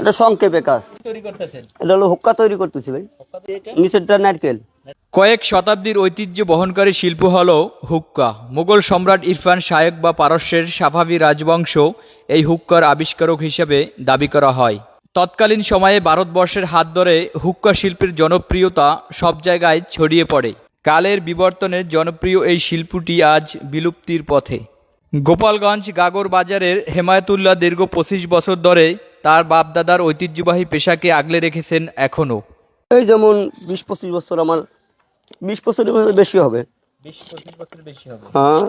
এটা সংক্ষেপে কাজ তৈরি করতেছেন? এটা হলো হুক্কা তৈরি করতেছি ভাই। নিচেরটা নারকেল। কয়েক শতাব্দীর ঐতিহ্য বহনকারী শিল্প হল হুক্কা। মুঘল সম্রাট ইরফান শায়েক বা পারস্যের সাফাভি রাজবংশ এই হুক্কার আবিষ্কারক হিসেবে দাবি করা হয়। তৎকালীন সময়ে ভারতবর্ষের হাত ধরে হুক্কা শিল্পের জনপ্রিয়তা সব জায়গায় ছড়িয়ে পড়ে। কালের বিবর্তনে জনপ্রিয় এই শিল্পটি আজ বিলুপ্তির পথে। গোপালগঞ্জ গাগর বাজারের হেমায়েতুল্লাহ দীর্ঘ ২৫ বছর ধরে তার বাপদাদার ঐতিহ্যবাহী পেশাকে আগলে রেখেছেন এখনও। এই যেমন ২০-২৫ বছর, আমার ২০ বছরের বেশি হবে। ২০-২৫ বছর বেশি হবে। হ্যাঁ,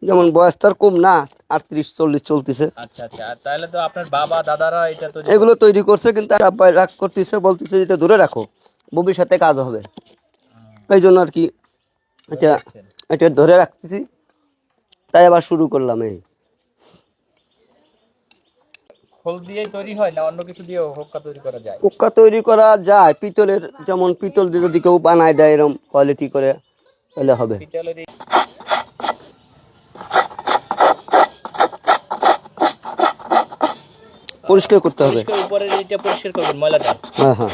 যেমন বয়স তার কম না, ৩৮-৪০ চলতেছে। আচ্ছা আচ্ছা, আর তাহলে তো আপনার বাবা দাদারা এটা তো এগুলো তৈরি করছে, কিন্তু আব্বাই রাগ করতেছে, বলতেছে এটা ধরে রাখো, ভবিষ্যতে কাজ হবে। এই জন্য আর কি এটা এটা ধরে রাখতেছি, তাই আবার শুরু করলাম। এই খোল দিয়েই তৈরি হয় না অন্য কিছু দিয়েও হুক্কা তৈরি করা যায়? হুক্কা তৈরি করা যায় পিতলের, যেমন পিতল দিয়ে যদি কেউ বানায় দেয় এরকম কোয়ালিটি করে, তাহলে হবে। পিতলের পরিষ্কার করতে হবে, উপরের এটা পরিষ্কার করবেন, ময়লাটা। হ্যাঁ হ্যাঁ।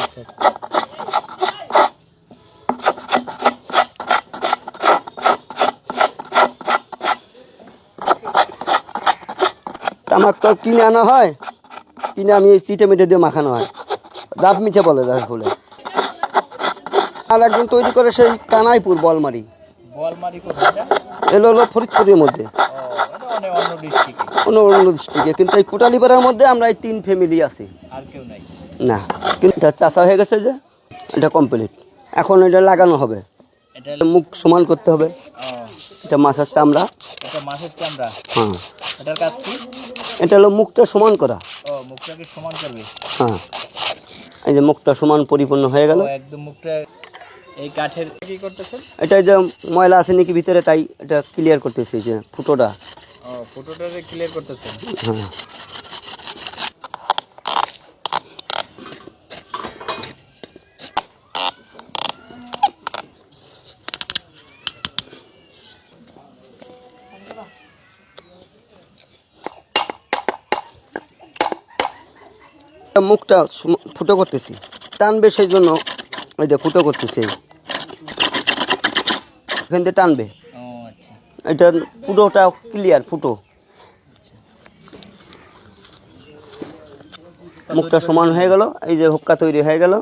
আচ্ছা, তামাক তো কিনে আনা হয়, কিনে আমি এই চিটে মিটে দিয়ে মাখানো হয়, ডাব মিঠে বলে যার ফলে। আর একজন তৈরি করে সেই কানাইপুর বলমারি। বলমারি কোথায়? এলো হলো ফরিদপুরের মধ্যে, এটা অন্য ডিস্ট্রিক্টে, অন্য ডিস্ট্রিক্টে। কিন্তু এই কোটালীপাড়ার মধ্যে আমরা এই 3 ফ্যামিলি আছি, আর কেউ নাই না। কিন্তু এটা চাষা হয়ে গেছে, যে এটা কমপ্লিট। এখন এটা লাগানো হবে, এটা মুখ সমান করতে হবে। এটা মাছের চামড়া। এটা মাছের চামড়া। হ্যাঁ, এটার কাজ কি? এটা হলো মুখটা সমান করা। মুখটাকে সমান করবে। হ্যাঁ, এই যে মুখটা সমান পরিপূর্ণ হয়ে গেল। একদম মুখটা এই কাঠের কি করতেছেন? এটা যে ময়লা আছে নাকি ভিতরে, তাই এটা ক্লিয়ার করতেছি, যে ফুটোটা। ফুটোটাকে ক্লিয়ার করতেছেন। হ্যাঁ, মুখটা ফুটো করতেছি, টানবে সেই জন্য এটা ফুটো করতেছি। এখান থেকে টানবে, আচ্ছা, এটা পুরোটা ক্লিয়ার ফুটো। মুখটা সমান হয়ে গেল, এই যে হুক্কা তৈরি হয়ে গেল।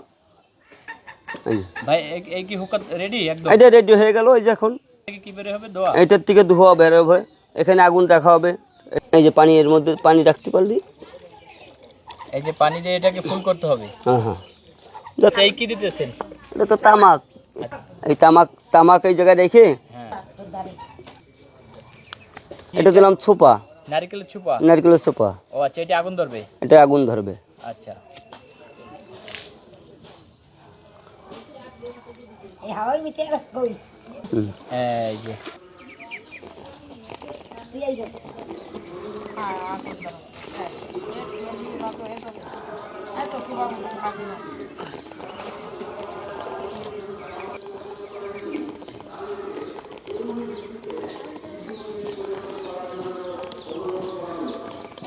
ভাই এই কি হুক্কা রেডি? একদম এটা রেডি হয়ে গেল। এই যে এখন কি বের হবে? দোয়া এটার থেকে ধোয়া বের হবে। এখানে আগুন রাখা হবে, এই যে পানি, এর মধ্যে পানি রাখতে পারলি, এই যে পানি দিয়ে এটাকে ফুল করতে হবে। হ্যাঁ হ্যাঁ। এই কি দিতেছেন? এটা তো তামাক। এই তামাক এই জায়গায় রেখে এটা দিলাম ছোপা, নারকেলের ছোপা। নারকেলের ছোপা। আচ্ছা, এটা আগুন ধরবে? এটা আগুন ধরবে। আচ্ছা, এই যে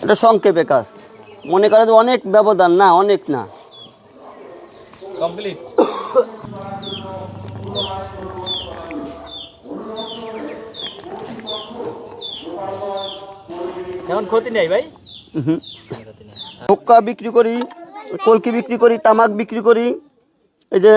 এটা সংক্ষেপে কাজ, মনে করে যে অনেক ব্যবধান না, অনেক না। কমপ্লিট। এখন ক্ষতি নেই ভাই। হুক্কা বিক্রি করি, কলকি বিক্রি করি, তামাক বিক্রি করি, এই যে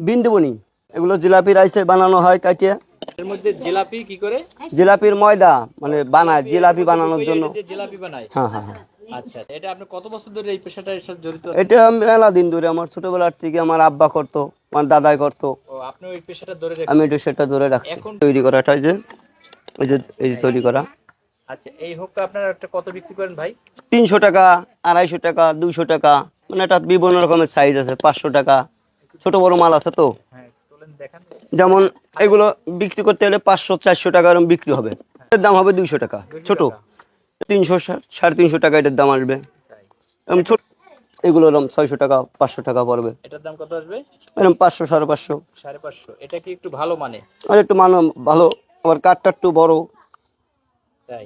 বিন্দুবনি, এগুলো জিলাপি রাইসে বানানো হয় কাটিয়ে। এর মধ্যে জিলাপি কি করে? জিলাপির ময়দা মানে বানায়, জিলাপি বানানোর জন্য। জিলাপি বানায়? হ্যাঁ হ্যাঁ হ্যাঁ। আচ্ছা, এটা আপনি কত বছর ধরে এই পেশাটার সাথে জড়িত? এটা মেলা দিন ধরে, আমার ছোটবেলার থেকে আমার আব্বা করতো, আমার দাদাই করতো। আপনি ওই পেশাটা ধরে আমি এটা সেটা ধরে রাখছি। তৈরি করাটা যে এই যে তৈরি করা। আচ্ছা, এই হুক্কা আপনারা একটা কত বিক্রি করেন ভাই? 300 টাকা, 250 টাকা, 200 টাকা, মানে এটা বিভিন্ন রকমের সাইজ আছে। 500 টাকা, ছোট বড় মাল আছে তো। যেমন এগুলো বিক্রি করতে হলে 500-400 টাকা এরকম বিক্রি হবে। এর দাম হবে 200 টাকা। ছোট 300-350 টাকা এটার দাম আসবে। এরকম ছোট এগুলো এরকম 600 টাকা, 500 টাকা পড়বে। এটার দাম কত আসবে? এরকম 500-550। 550। এটা কি একটু ভালো মানে? আর একটু ভালো, আবার কাঠটা একটু বড়। তাই?